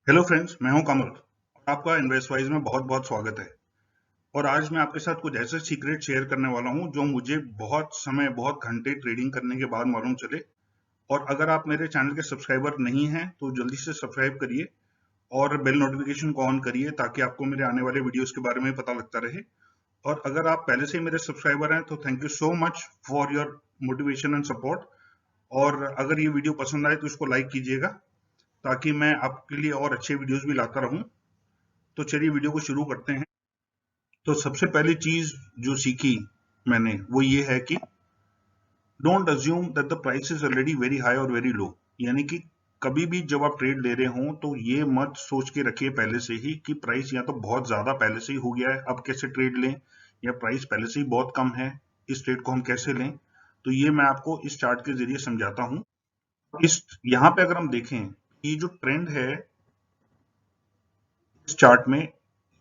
Hello friends, मैं हूं कमल। आपका इन्वेस्टवाइज में बहुत बहुत स्वागत है। और आज मैं आपके साथ कुछ ऐसे सीक्रेट शेयर करने वाला हूं जो मुझे बहुत समय बहुत घंटे ट्रेडिंग करने के बाद मालूम चले। और अगर आप मेरे चैनल के सब्सक्राइबर नहीं हैं तो जल्दी से सब्सक्राइब करिए और बेल नोटिफिकेशन को ऑन करिए ताकि आपको मेरे आने वाले वीडियोस के बारे में पता लगता रहे। और अगर आप पहले से ही मेरे सब्सक्राइबर हैं तो thank you so much for your motivation and support. और अगर ये वीडियो पसंद आए तो इसको लाइक कीजिएगा ताकि मैं आपके लिए और अच्छे वीडियोस भी लाता रहूं। तो चलिए वीडियो को शुरू करते हैं। तो सबसे पहली चीज जो सीखी मैंने वो ये है कि don't assume that the price is already very high और वेरी लो। यानी कि कभी भी जब आप ट्रेड ले रहे हो तो ये मत सोच के रखिए पहले से ही कि प्राइस या तो बहुत ज्यादा पहले से ही हो गया है, अब कैसे ट्रेड लें, या प्राइस पहले से ही बहुत कम है, इस ट्रेड को हम कैसे लें। तो ये मैं आपको इस चार्ट के जरिए समझाता हूं। इस यहाँ पे अगर हम देखें, ये जो ट्रेंड है इस चार्ट में,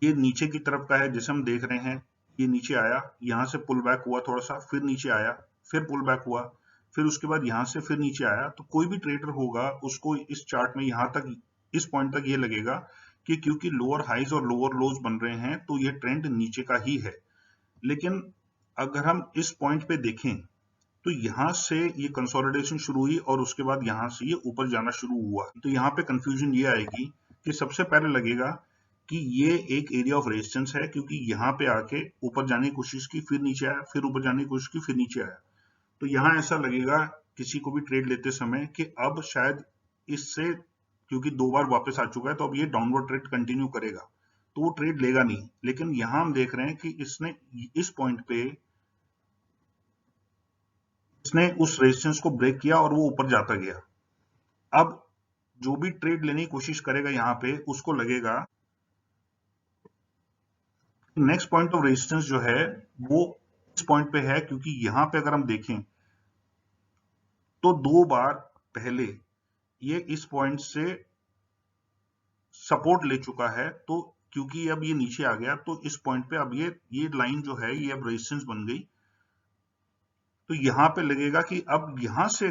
ये नीचे की तरफ का है जैसे हम देख रहे हैं। ये नीचे आया, यहाँ से पुल बैक हुआ थोड़ा सा, फिर नीचे आया, फिर पुल बैक हुआ, फिर उसके बाद यहाँ से फिर नीचे आया। तो कोई भी ट्रेडर होगा उसको इस चार्ट में यहाँ तक, इस पॉइंट तक ये लगेगा कि क्योंकि लोअर हाइज और लोअर लोज बन रहे हैं तो ये ट्रेंड नीचे का ही है। लेकिन अगर हम इस पॉइंट पे देखें तो यहाँ से ये कंसोलिडेशन शुरू हुई और उसके बाद यहाँ से ये ऊपर जाना शुरू हुआ। तो यहाँ पे कंफ्यूजन ये आएगी कि सबसे पहले लगेगा कि ये एक एरिया ऑफ रेजिस्टेंस है क्योंकि यहाँ पे आके ऊपर जाने की कोशिश की, फिर नीचे आया, फिर ऊपर जाने की कोशिश की, फिर नीचे आया। तो यहाँ ऐसा लगेगा किसी को भी ट्रेड लेते समय कि अब शायद इससे, क्योंकि दो बार वापस आ चुका है तो अब ये डाउनवर्ड ट्रेड कंटिन्यू करेगा, तो वो ट्रेड लेगा नहीं। लेकिन यहाँ हम देख रहे हैं कि इसने इस पॉइंट पे इसने उस रेजिस्टेंस को ब्रेक किया और वो ऊपर जाता गया। अब जो भी ट्रेड लेने की कोशिश करेगा यहाँ पे उसको लगेगा नेक्स्ट पॉइंट ऑफ रेजिस्टेंस जो है वो इस पॉइंट पे है, क्योंकि यहाँ पे अगर हम देखें तो दो बार पहले ये इस पॉइंट से सपोर्ट ले चुका है। तो क्योंकि अब ये नीचे आ गया तो इस पॉइंट पे अब ये लाइन जो है ये अब रेजिस्टेंस बन गई। तो यहाँ पे लगेगा कि अब यहाँ से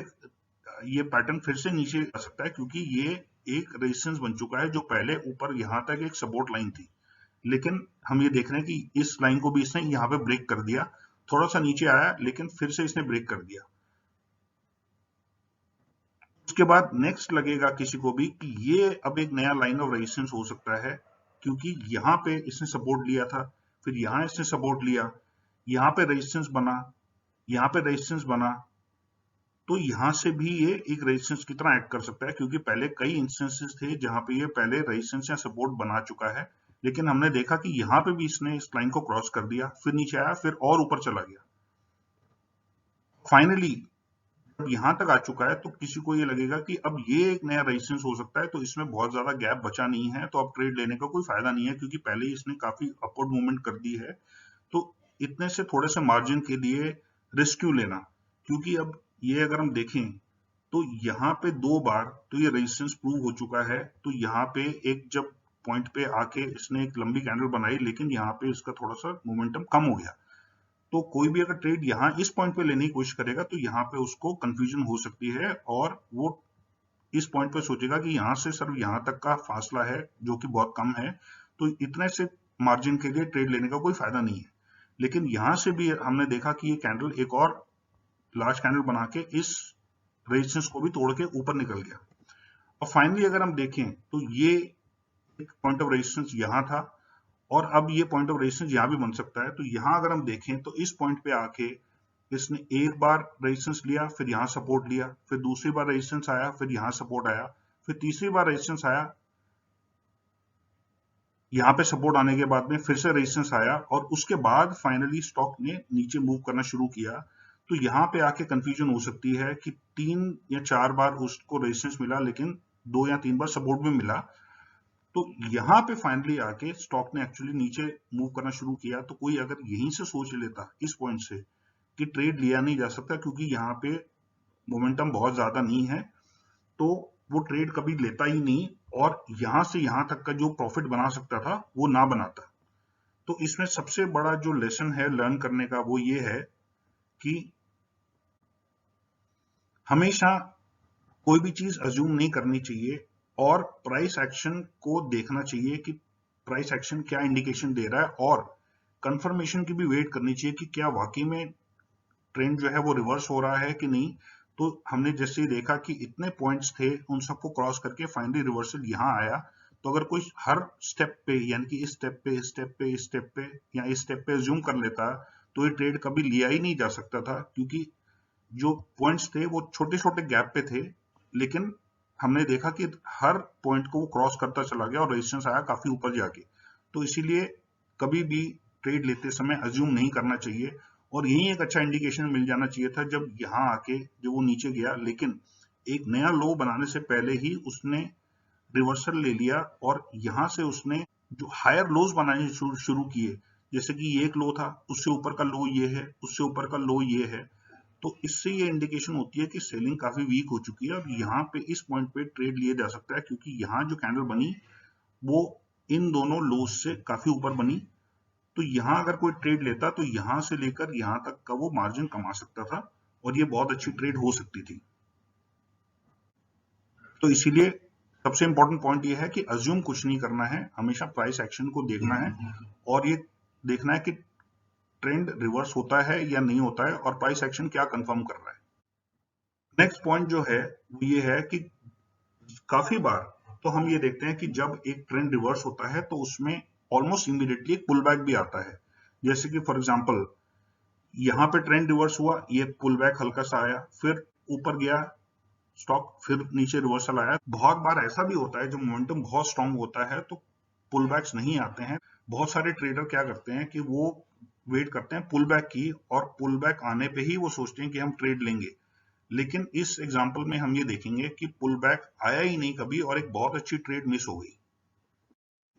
ये पैटर्न फिर से नीचे आ सकता है क्योंकि ये एक रेजिस्टेंस बन चुका है जो पहले ऊपर यहाँ तक एक सपोर्ट लाइन थी। लेकिन हम ये देख रहे हैं कि इस लाइन को भी इसने यहाँ पे ब्रेक कर दिया, थोड़ा सा नीचे आया लेकिन फिर से इसने ब्रेक कर दिया। उसके बाद नेक्स्ट लगेगा किसी को भी कि ये अब एक नया लाइन ऑफ रेजिस्टेंस हो सकता है क्योंकि यहाँ पे इसने सपोर्ट लिया था, फिर यहाँ इसने सपोर्ट लिया, यहाँ पे रेजिस्टेंस बना, यहाँ पे रेजिस्टेंस बना। तो यहाँ से भी ये एक रेजिस्टेंस की तरह एक्ट कर सकता है क्योंकि पहले कई इंस्टेंसेस थे जहां पे ये पहले रेजिस्टेंस या सपोर्ट बना चुका है। लेकिन हमने देखा कि यहाँ पे भी इसने इस लाइन को क्रॉस कर दिया, फिर नीचे आया, फिर और ऊपर चला गया। फाइनली जब यहाँ तक आ चुका है तो किसी को ये लगेगा कि अब ये एक नया रेजिस्टेंस हो सकता है, तो इसमें बहुत ज्यादा गैप बचा नहीं है, तो अब ट्रेड लेने का कोई फायदा नहीं है क्योंकि पहले ही इसने काफी अपवर्ड मूवमेंट कर दी है। तो इतने से थोड़े से मार्जिन के लिए रिस्क क्यों लेना, क्योंकि अब ये अगर हम देखें तो यहाँ पे दो बार तो ये रेजिस्टेंस प्रूव हो चुका है। तो यहाँ पे एक जब पॉइंट पे आके इसने एक लंबी कैंडल बनाई लेकिन यहाँ पे इसका थोड़ा सा मोमेंटम कम हो गया। तो कोई भी अगर ट्रेड यहाँ इस पॉइंट पे लेने की कोशिश करेगा तो यहाँ पे उसको कंफ्यूजन हो सकती है और वो इस पॉइंट पे सोचेगा कि यहाँ से सिर्फ यहाँ तक का फासला है जो कि बहुत कम है, तो इतने से मार्जिन के लिए ट्रेड लेने का कोई फायदा नहीं है। लेकिन यहाँ से भी हमने देखा कि ये कैंडल एक और लार्ज कैंडल बना के इस रेजिस्टेंस को भी तोड़ के ऊपर निकल गया। और फाइनली अगर हम देखें तो ये एक पॉइंट ऑफ रेजिस्टेंस यहाँ था और अब ये पॉइंट ऑफ रेजिस्टेंस यहाँ भी बन सकता है। तो यहाँ अगर हम देखें तो इस पॉइंट पे आके इसने एक बार रेजिस्टेंस लिया, फिर यहाँ सपोर्ट लिया, फिर दूसरी बार रेजिस्टेंस आया, फिर यहाँ सपोर्ट आया, फिर तीसरी बार रेजिस्टेंस आया, यहाँ पे सपोर्ट आने के बाद में फिर से रेजिस्टेंस आया और उसके बाद फाइनली स्टॉक ने नीचे मूव करना शुरू किया। तो यहाँ पे आके कंफ्यूजन हो सकती है कि 3 या 4 बार उसको रेजिस्टेंस मिला लेकिन 2 या 3 बार सपोर्ट भी मिला। तो यहाँ पे फाइनली आके स्टॉक ने एक्चुअली नीचे मूव करना शुरू किया। तो कोई अगर यहीं से सोच लेता इस पॉइंट से कि ट्रेड लिया नहीं जा सकता क्योंकि यहाँ पे मोमेंटम बहुत ज्यादा नहीं है, तो वो ट्रेड कभी लेता ही नहीं और यहां से यहां तक का जो प्रॉफिट बना सकता था वो ना बनाता। तो इसमें सबसे बड़ा जो लेसन है लर्न करने का वो ये है कि हमेशा कोई भी चीज अज्यूम नहीं करनी चाहिए और प्राइस एक्शन को देखना चाहिए कि प्राइस एक्शन क्या इंडिकेशन दे रहा है, और कंफर्मेशन की भी वेट करनी चाहिए कि क्या वाकई में ट्रेंड जो है वो रिवर्स हो रहा है कि नहीं। तो हमने जैसे ही देखा कि इतने पॉइंट्स थे, उन सबको क्रॉस करके फाइनली रिवर्सल यहाँ आया। तो अगर कोई हर स्टेप पे, यानी कि इस स्टेप पे, इस स्टेप पे, इस स्टेप पे या इस स्टेप पे ज्यूम कर लेता, तो ये ट्रेड कभी लिया ही नहीं जा सकता था, क्योंकि जो पॉइंट्स थे वो छोटे छोटे गैप पे थे। लेकिन हमने देखा कि हर पॉइंट को वो क्रॉस करता चला गया और रेजिस्टेंस आया काफी ऊपर जाके। तो इसीलिए कभी भी ट्रेड लेते समय अज्यूम नहीं करना चाहिए, और यही एक अच्छा इंडिकेशन मिल जाना चाहिए था जब यहाँ आके जब वो नीचे गया, लेकिन एक नया लो बनाने से पहले ही उसने रिवर्सल ले लिया, और यहाँ से उसने जो हायर लोज बनाने शुरू किए, जैसे कि ये एक लो था, उससे ऊपर का लो ये है, उससे ऊपर का लो ये है। तो इससे ये इंडिकेशन होती है कि सेलिंग काफी वीक हो चुकी है, और यहाँ पे इस पॉइंट पे ट्रेड लिया जा सकता है, क्योंकि यहाँ जो कैंडल बनी वो इन दोनों लोज से काफी ऊपर बनी। तो यहाँ अगर कोई ट्रेड लेता तो यहाँ से लेकर यहाँ तक का वो मार्जिन कमा सकता था, और ये बहुत अच्छी ट्रेड हो सकती थी। तो इसीलिए सबसे इंपॉर्टेंट पॉइंट ये है कि अज्यूम कुछ नहीं करना है, हमेशा प्राइस एक्शन को देखना है, और ये देखना है कि ट्रेंड रिवर्स होता है या नहीं होता है, और प्राइस एक्शन क्या कंफर्म कर रहा है। नेक्स्ट पॉइंट जो है वो ये है कि काफी बार तो हम ये देखते हैं कि जब एक ट्रेंड रिवर्स होता है तो उसमें ऑलमोस्ट इमीडिएटली एक पुल बैक भी आता है। जैसे कि फॉर एग्जांपल यहाँ पे ट्रेंड रिवर्स हुआ, ये पुल बैक हल्का सा आया, फिर ऊपर गया स्टॉक, फिर नीचे रिवर्सल आया। बहुत बार ऐसा भी होता है जब मोमेंटम बहुत स्ट्रांग होता है तो पुल बैक्स नहीं आते हैं। बहुत सारे ट्रेडर क्या करते हैं कि वो वेट करते हैं पुल बैक की, और पुल बैक आने पे ही वो सोचते हैं कि हम ट्रेड लेंगे। लेकिन इस एग्जांपल में हम ये देखेंगे कि पुल बैक आया ही नहीं कभी, और एक बहुत अच्छी ट्रेड मिस हो गई।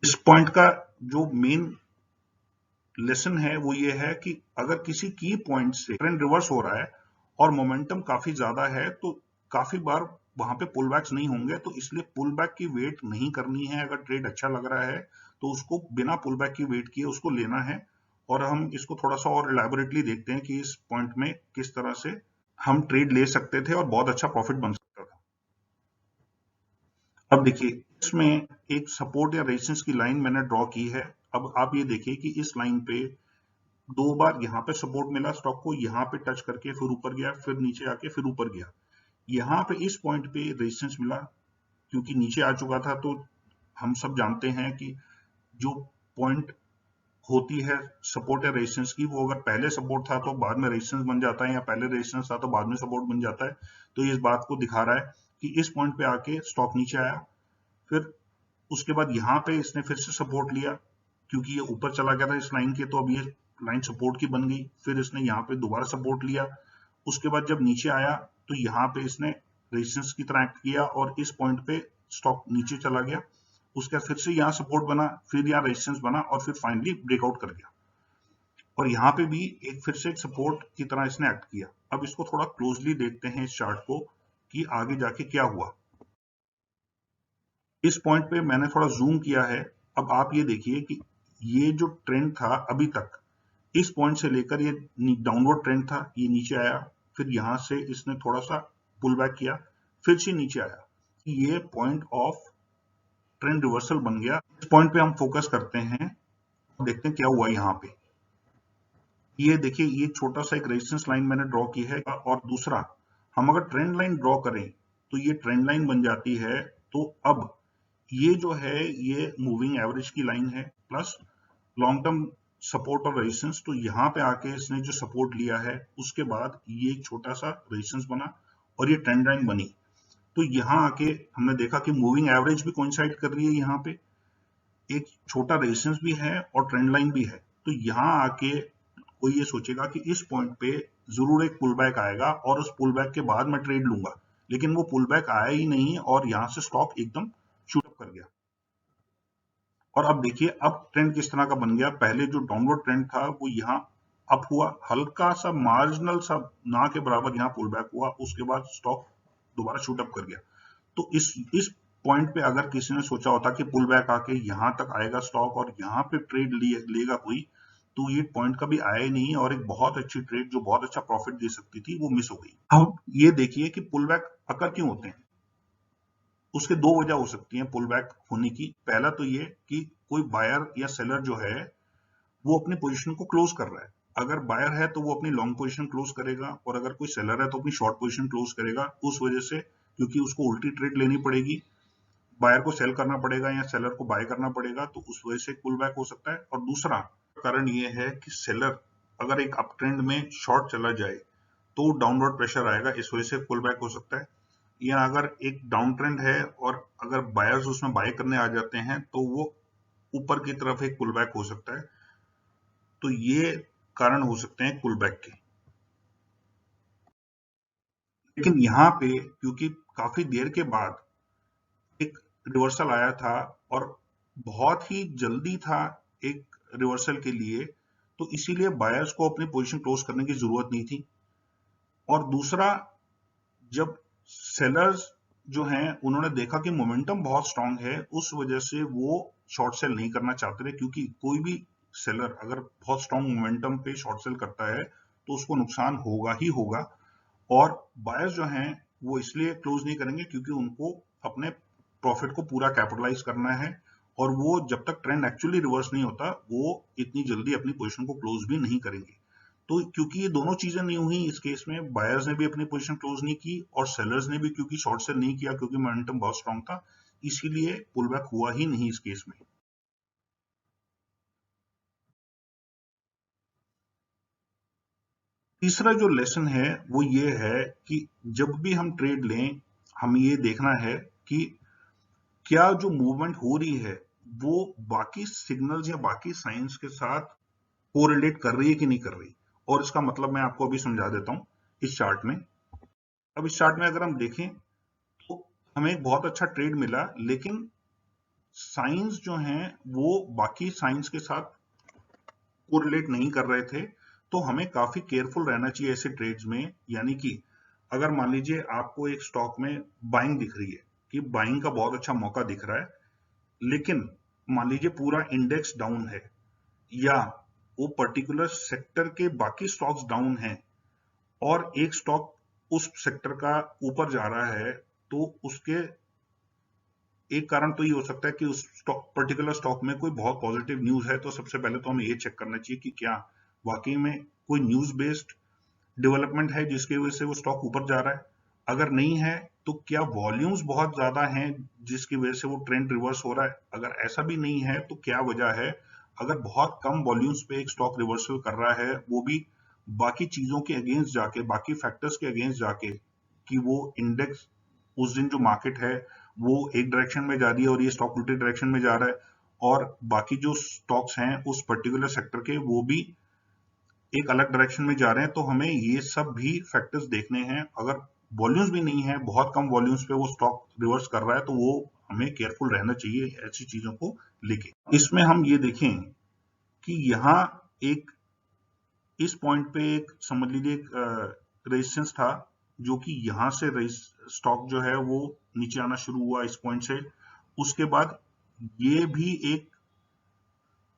इस पॉइंट का जो मेन लेसन है वो ये है कि अगर किसी की पॉइंट से ट्रेंड रिवर्स हो रहा है और मोमेंटम काफी ज्यादा है, तो काफी बार वहां पे पुल बैक्स नहीं होंगे। तो इसलिए पुल बैक की वेट नहीं करनी है। अगर ट्रेड अच्छा लग रहा है तो उसको बिना पुल बैक की वेट किए उसको लेना है। और हम इसको थोड़ा सा और इलेबोरेटली देखते हैं कि इस पॉइंट में किस तरह से हम ट्रेड ले सकते थे और बहुत अच्छा प्रॉफिट बन सकता था। अब देखिए, इसमें एक सपोर्ट या रेजिस्टेंस की लाइन मैंने ड्रॉ की है। अब आप ये देखिए कि इस लाइन पे दो बार यहाँ पे सपोर्ट मिला स्टॉक को, यहाँ पे टच करके फिर ऊपर गया, फिर नीचे आके फिर ऊपर गया। यहाँ पे इस पॉइंट पे रेजिस्टेंस मिला, क्योंकि नीचे आ चुका था। तो हम सब जानते हैं कि जो पॉइंट होती है सपोर्ट या रेजिस्टेंस की, वो अगर पहले सपोर्ट था तो बाद में रेजिस्टेंस बन जाता है, या पहले रेजिस्टेंस था तो बाद में सपोर्ट बन जाता है। तो ये इस बात को दिखा रहा है कि इस पॉइंट पे आके स्टॉक नीचे आया, फिर उसके बाद यहाँ पे इसने फिर से सपोर्ट लिया, क्योंकि ये ऊपर चला गया था इस लाइन के, तो अब ये लाइन सपोर्ट की बन गई। फिर इसने यहाँ पे दोबारा सपोर्ट लिया, उसके बाद जब नीचे आया तो यहाँ पे इसने रेजिस्टेंस की तरह एक्ट किया, और इस पॉइंट पे स्टॉक नीचे चला गया। उसके बाद फिर से यहाँ सपोर्ट बना, फिर यहाँ रेजिस्टेंस बना, और फिर फाइनली ब्रेकआउट कर गया। और यहाँ पे भी एक फिर से एक सपोर्ट की तरह इसने एक्ट किया। अब इसको थोड़ा क्लोजली देखते हैं इस चार्ट को कि आगे जाके क्या हुआ। इस पॉइंट पे मैंने थोड़ा जूम किया है। अब आप ये देखिए कि ये जो ट्रेंड था अभी तक, इस पॉइंट से लेकर ये डाउनवर्ड ट्रेंड था, ये नीचे आया, फिर यहाँ से इसने थोड़ा सा पुल बैक किया, फिर से नीचे आया। ये पॉइंट ऑफ ट्रेंड रिवर्सल बन गया। इस पॉइंट पे हम फोकस करते हैं, देखते हैं क्या हुआ यहाँ पे। ये देखिए, ये छोटा सा एक रेजिस्टेंस लाइन मैंने ड्रॉ की है, और दूसरा हम अगर ट्रेंड लाइन ड्रॉ करें तो ये ट्रेंड लाइन बन जाती है। तो अब ये जो है ये मूविंग एवरेज की लाइन है, प्लस लॉन्ग टर्म सपोर्ट और रेजिस्टेंस। तो यहाँ पे आके इसने जो सपोर्ट लिया है, उसके बाद ये एक छोटा सा रेजिस्टेंस बना और ये ट्रेंड लाइन बनी। तो यहाँ आके हमने देखा कि मूविंग एवरेज भी कोइंसाइड कर रही है, यहाँ पे एक छोटा रेजिस्टेंस भी है और ट्रेंड लाइन भी है। तो यहाँ आके कोई ये सोचेगा कि इस पॉइंट पे जरूर एक पुल बैक आएगा और उस पुल बैक के बाद मैं ट्रेड लूंगा, लेकिन वो पुल बैक आया ही नहीं, और यहाँ से स्टॉक एकदम शूट अप कर गया। और अब देखिए अब ट्रेंड किस तरह का बन गया। पहले जो डाउनवर्ड ट्रेंड था वो यहाँ अप हुआ, हल्का सा मार्जिनल सा ना के बराबर यहाँ पुल बैक हुआ, उसके बाद स्टॉक दोबारा शूट अप कर गया। तो इस पॉइंट पे अगर किसी ने सोचा होता कि पुल बैक आके यहाँ तक आएगा स्टॉक और यहाँ पे ट्रेड लेगा कोई, तो ये पॉइंट कभी आया ही नहीं, और एक बहुत अच्छी ट्रेड जो बहुत अच्छा प्रॉफिट दे सकती थी वो मिस हो गई। अब ये देखिए कि पुल बैक अकर क्यों होते हैं। उसके दो वजह हो सकती हैं पुल बैक होने की। पहला तो ये कि कोई बायर या सेलर जो है वो अपनी पोजीशन को क्लोज कर रहा है। अगर बायर है तो वो अपनी लॉन्ग पोजीशन क्लोज करेगा, और अगर कोई सेलर है तो अपनी शॉर्ट पोजीशन क्लोज करेगा। उस वजह से, क्योंकि उसको उल्टी ट्रेड लेनी पड़ेगी, बायर को सेल करना पड़ेगा या सेलर को बाय करना पड़ेगा, तो उस वजह से पुल बैक हो सकता है। और दूसरा कारण ये है कि सेलर अगर एक अप ट्रेंड में शॉर्ट चला जाए तो डाउनवर्ड प्रेशर आएगा, इस वजह से पुल बैक हो सकता है। या अगर एक डाउन ट्रेंड है और अगर बायर्स उसमें बाय करने आ जाते हैं तो वो ऊपर की तरफ एक पुल बैक हो सकता है। तो ये कारण हो सकते हैं पुल बैक के। लेकिन यहाँ पे क्योंकि काफी देर के बाद एक रिवर्सल आया था और बहुत ही जल्दी था एक रिवर्सल के लिए, तो इसीलिए बायर्स को अपनी पोजीशन क्लोज करने की जरूरत नहीं थी। और दूसरा, जब सेलर्स जो हैं उन्होंने देखा कि मोमेंटम बहुत स्ट्रांग है, उस वजह से वो शॉर्ट सेल नहीं करना चाहते थे, क्योंकि कोई भी सेलर अगर बहुत स्ट्रांग मोमेंटम पे शॉर्ट सेल करता है तो उसको नुकसान होगा ही होगा। और बायर्स जो हैं वो इसलिए क्लोज नहीं करेंगे क्योंकि उनको अपने प्रॉफिट को पूरा कैपिटलाइज करना है, और वो जब तक ट्रेंड एक्चुअली रिवर्स नहीं होता वो इतनी जल्दी अपनी पोजीशन को क्लोज भी नहीं करेंगे। तो क्योंकि ये दोनों चीजें नहीं हुई इस केस में, बायर्स ने भी अपनी पोजीशन क्लोज नहीं की और सेलर्स ने भी क्योंकि शॉर्ट सेल नहीं किया क्योंकि मोमेंटम बहुत स्ट्रांग था, इसीलिए पुल बैक हुआ ही नहीं इस केस में। तीसरा जो लेसन है वो ये है कि जब भी हम ट्रेड लें, हमें ये देखना है कि क्या जो मूवमेंट हो रही है वो बाकी सिग्नल्स या बाकी साइंस के साथ कोरिलेट कर रही है कि नहीं कर रही। और इसका मतलब मैं आपको अभी समझा देता हूं इस चार्ट में। अब इस चार्ट में अगर हम देखें तो हमें एक बहुत अच्छा ट्रेड मिला, लेकिन साइंस जो हैं वो बाकी साइंस के साथ कोरिलेट नहीं कर रहे थे। तो हमें काफी केयरफुल रहना चाहिए ऐसे ट्रेड्स में। यानी कि अगर मान लीजिए आपको एक स्टॉक में बाइंग दिख रही है कि बाइंग का बहुत अच्छा मौका दिख रहा है, लेकिन मान लीजिए पूरा इंडेक्स डाउन है या वो पर्टिकुलर सेक्टर के बाकी स्टॉक्स डाउन हैं और एक स्टॉक उस सेक्टर का ऊपर जा रहा है, तो उसके एक कारण तो ये हो सकता है कि उस स्टॉक पर्टिकुलर स्टॉक में कोई बहुत पॉजिटिव न्यूज है। तो सबसे पहले तो हमें ये चेक करना चाहिए कि क्या वाकई में कोई न्यूज बेस्ड डेवलपमेंट है जिसकी वजह से वो स्टॉक ऊपर जा रहा है। अगर नहीं है तो क्या वॉल्यूम्स बहुत ज्यादा हैं जिसकी वजह से वो ट्रेंड रिवर्स हो रहा है। अगर ऐसा भी नहीं है तो क्या वजह है। अगर बहुत कम वॉल्यूम्स पे एक स्टॉक रिवर्सल कर रहा है, वो भी बाकी चीजों के अगेंस्ट जाके, बाकी फैक्टर्स के अगेंस्ट जाके, कि वो इंडेक्स उस दिन जो मार्केट है वो एक डायरेक्शन में जा रही है और ये स्टॉक उल्टे डायरेक्शन में जा रहा है, और बाकी जो स्टॉक्स हैं उस पर्टिकुलर सेक्टर के वो भी एक अलग डायरेक्शन में जा रहे हैं, तो हमें ये सब भी फैक्टर्स देखने हैं। अगर वॉल्यूम्स भी नहीं है, बहुत कम वॉल्यूम्स पे वो स्टॉक रिवर्स कर रहा है, तो वो हमें केयरफुल रहना चाहिए ऐसी चीजों को लेके। इसमें हम ये देखें कि यहाँ एक इस पॉइंट पे एक समझ लीजिए एक रेजिस्टेंस था, जो कि यहाँ से स्टॉक जो है वो नीचे आना शुरू हुआ इस पॉइंट से। उसके बाद ये भी एक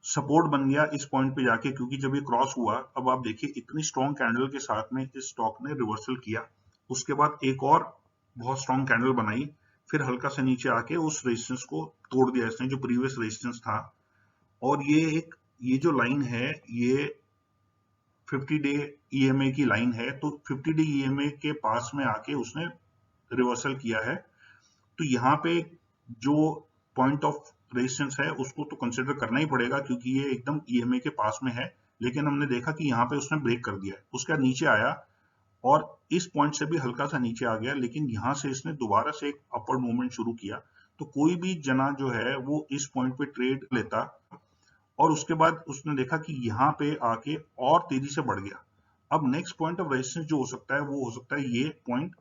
सपोर्ट बन गया इस पॉइंट पे जाके, क्योंकि जब ये क्रॉस हुआ, अब आप देखिए इतनी स्ट्रॉन्ग कैंडल के साथ में इस स्टॉक ने रिवर्सल किया। उसके बाद एक और बहुत स्ट्रॉन्ग कैंडल बनाई, फिर हल्का सा नीचे आके उस रेजिस्टेंस को तोड़ दिया इसने, जो प्रीवियस रेजिस्टेंस था। और ये जो लाइन है ये 50 डे ईएमए की लाइन है, तो 50 डे ईएमए के पास में आके उसने रिवर्सल किया है। तो यहाँ पे जो पॉइंट ऑफ रेजिस्टेंस है उसको तो कंसिडर करना ही पड़ेगा, क्योंकि ये एकदम ईएमए के पास में है। लेकिन हमने देखा कि यहाँ पे उसने ब्रेक कर दिया है, उसके बाद नीचे आया और इस पॉइंट से भी हल्का सा नीचे आ गया, लेकिन यहाँ से इसने दोबारा से एक अपवर्ड मूवमेंट शुरू किया। तो कोई भी जना जो है वो इस पॉइंट पे ट्रेड लेता, और उसके बाद उसने देखा कि यहाँ पे आके और तेजी से बढ़ गया। अब नेक्स्ट पॉइंट ऑफ रेजिस्टेंस जो हो सकता है वो हो सकता है ये पॉइंट।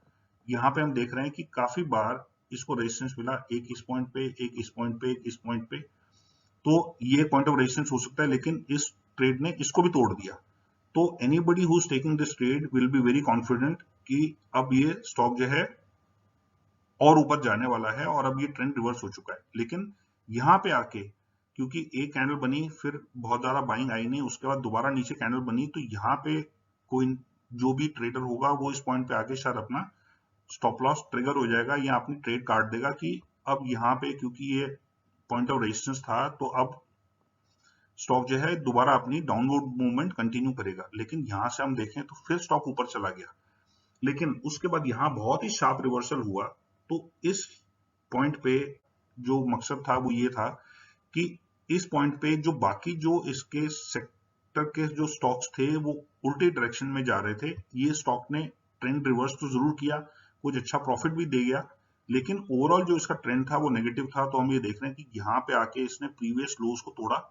यहाँ पे हम देख रहे हैं कि काफी बार इसको रेजिस्टेंस मिला, एक इस पॉइंट पे, एक इस पॉइंट पे, एक इस पॉइंट पे। तो ये पॉइंट ऑफ रेजिस्टेंस हो सकता है, लेकिन इस ट्रेड ने इसको भी तोड़ दिया। तो anybody who is taking this trade will be very confident कि अब ये स्टॉक जो है और ऊपर जाने वाला है और अब ये ट्रेंड रिवर्स हो चुका है। लेकिन यहाँ पे आके क्योंकि एक कैंडल बनी, फिर बहुत ज्यादा बाइंग आई नहीं, उसके बाद दोबारा नीचे कैंडल बनी, तो यहाँ पे कोई जो भी ट्रेडर होगा वो इस पॉइंट पे आके शायद अपना स्टॉप लॉस ट्रिगर हो जाएगा या अपनी ट्रेड काट देगा कि अब यहाँ पे क्योंकि ये पॉइंट ऑफ रेजिस्टेंस था तो अब स्टॉक जो है दोबारा अपनी डाउनवर्ड मूवमेंट कंटिन्यू करेगा। लेकिन यहां से हम देखें तो फिर स्टॉक ऊपर चला गया, लेकिन उसके बाद यहाँ बहुत ही शार्प रिवर्सल हुआ। तो इस पॉइंट पे जो मकसद था वो ये था कि इस पॉइंट पे जो बाकी जो इसके सेक्टर के जो स्टॉक्स थे वो उल्टे डायरेक्शन में जा रहे थे। ये स्टॉक ने ट्रेंड रिवर्स तो जरूर किया, कुछ अच्छा प्रॉफिट भी दे गया, लेकिन ओवरऑल जो इसका ट्रेंड था वो नेगेटिव था। तो हम ये देख रहे हैं कि यहाँ पे आके इसने प्रीवियस लोज को तोड़ा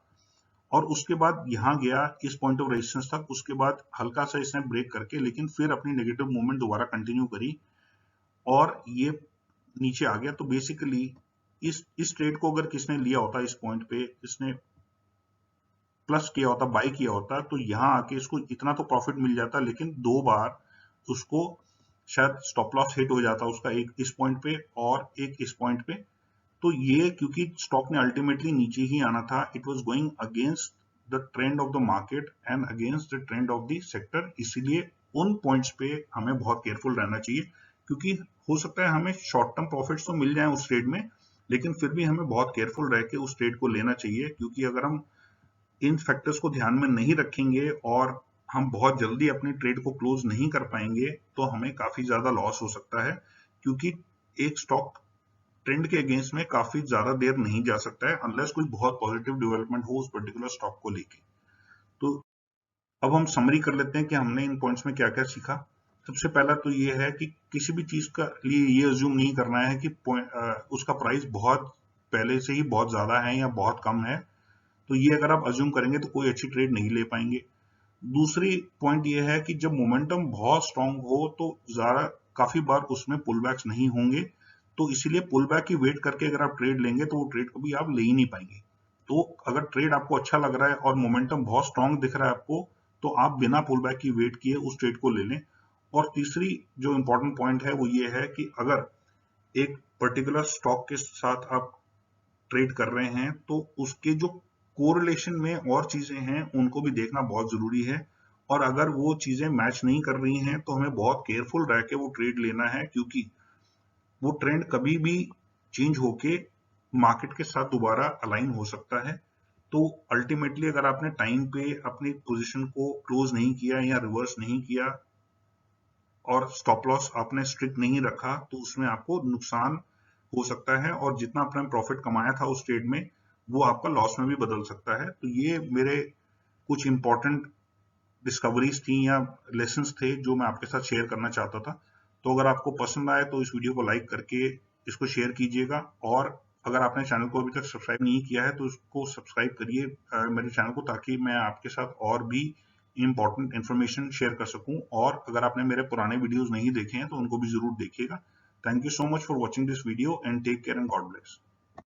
और उसके बाद यहाँ गया इस पॉइंट ऑफ रेजिस्टेंस तक, उसके बाद हल्का सा इसने ब्रेक करके लेकिन फिर अपनी नेगेटिव मूवमेंट दोबारा कंटिन्यू करी और ये नीचे आ गया। तो बेसिकली इस ट्रेड को अगर किसने लिया होता, इस पॉइंट पे इसने प्लस किया होता, बाय किया होता, तो यहाँ आके इसको इतना तो प्रॉफिट मिल जाता, लेकिन 2 बार उसको शायद स्टॉप लॉस हिट हो जाता उसका, एक इस पॉइंट पे और एक इस पॉइंट पे। तो ये क्योंकि स्टॉक ने अल्टीमेटली नीचे ही आना था, it was going against the trend of the market and against the trend of the sector, इसीलिए उन पॉइंट्स पे हमें बहुत केयरफुल रहना चाहिए। क्योंकि हो सकता है हमें शॉर्ट टर्म प्रॉफिट्स तो मिल जाए उस ट्रेड में, लेकिन फिर भी हमें बहुत केयरफुल रह के उस ट्रेड को लेना चाहिए। क्योंकि अगर हम इन फैक्टर्स को ध्यान में नहीं रखेंगे और हम बहुत जल्दी अपनी ट्रेड को क्लोज नहीं कर पाएंगे तो हमें काफी ज्यादा लॉस हो सकता है। क्योंकि एक स्टॉक ट्रेंड के अगेंस्ट में काफी ज्यादा देर नहीं जा सकता है अनलेस कोई बहुत पॉजिटिव डेवलपमेंट हो उस पर्टिकुलर स्टॉक को लेके। तो अब हम समरी कर लेते हैं कि हमने इन पॉइंट्स में क्या क्या सीखा। सबसे पहला तो ये है कि किसी भी चीज का लिए ये अज्यूम नहीं करना है कि उसका प्राइस बहुत पहले से ही बहुत ज्यादा है या बहुत कम है। तो ये अगर आप अज्यूम करेंगे तो कोई अच्छी ट्रेड नहीं ले पाएंगे। दूसरी पॉइंट ये है कि जब मोमेंटम बहुत स्ट्रांग हो तो ज्यादा काफी बार उसमें पुल बैक्स नहीं होंगे, तो इसीलिए पुल बैक की वेट करके अगर आप ट्रेड लेंगे तो वो ट्रेड कभी आप ले ही नहीं पाएंगे। तो अगर ट्रेड आपको अच्छा लग रहा है और मोमेंटम बहुत स्ट्रांग दिख रहा है आपको, तो आप बिना पुल बैक की वेट किए उस ट्रेड को ले लें। और तीसरी जो इंपॉर्टेंट पॉइंट है वो ये है कि अगर एक पर्टिकुलर स्टॉक के साथ आप ट्रेड कर रहे हैं तो उसके जो कोरिलेशन में और चीजें हैं उनको भी देखना बहुत जरूरी है। और अगर वो चीजें मैच नहीं कर रही हैं तो हमें बहुत केयरफुल रह के वो ट्रेड लेना है, क्योंकि वो ट्रेंड कभी भी चेंज होके मार्केट के साथ दोबारा अलाइन हो सकता है। तो अल्टीमेटली अगर आपने टाइम पे अपनी पोजीशन को क्लोज नहीं किया या रिवर्स नहीं किया और स्टॉप लॉस आपने स्ट्रिक्ट नहीं रखा तो उसमें आपको नुकसान हो सकता है और जितना आपने प्रॉफिट कमाया था उस ट्रेड में वो आपका लॉस में भी बदल सकता है। तो ये मेरे कुछ इंपॉर्टेंट डिस्कवरीज थी या लेसन्स थे जो मैं आपके साथ शेयर करना चाहता था। तो अगर आपको पसंद आए तो इस वीडियो को लाइक करके इसको शेयर कीजिएगा, और अगर आपने चैनल को अभी तक सब्सक्राइब नहीं किया है तो इसको सब्सक्राइब करिए मेरे चैनल को, ताकि मैं आपके साथ और भी इंपॉर्टेंट इन्फॉर्मेशन शेयर कर सकूं। और अगर आपने मेरे पुराने वीडियोस नहीं देखे हैं तो उनको भी जरूर देखिएगा। Thank you so much for watching this video and take care and God bless.